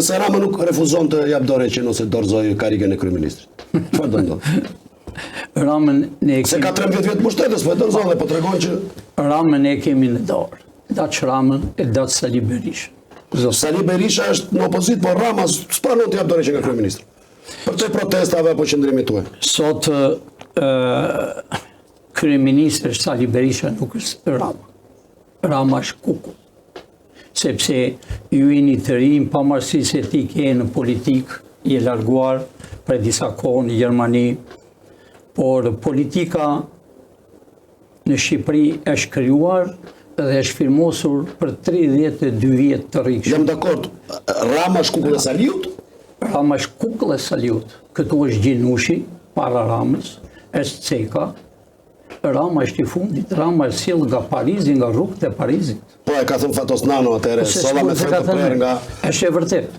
Nëse Rama nuk refuzon të jap dorë që ose dorëzoj karikën e kryeministrit. Çfarë do ndodh? Ramën ne Se ka 13 vjet pushtetës, po e dorëzon dhe po tregon që Ramën ne kemi në dorë. Daç Ramën e daç Sali Berisha. Sali Berisha është në opozit, por Rama s'pranon të jap dorë që nga kryeministri. Për të protestave apo qëndrimit tuaj. Sot kryeministri Sali Berisha nuk është Rama. Rama është kuku. Sepse ju jeni të rinj, pavarësisht se ti ke në politikë, je larguar për disa kohë në Gjermani, por politika në Shqipëri është krijuar dhe është firmosur për 32 vjet të rikshëm. Jam dakord. Rama është kukull e Saliut? Rama është kukull e Saliut. Këtu është Gjinushi, para Ramës, është Ceka. Rama është i fundit, Rama është sjell nga Parizi, nga rrugët e Parizit. Po e ka thënë Fatos Nano atëherë, solla me thënë të prerë nga... Është e vërtet.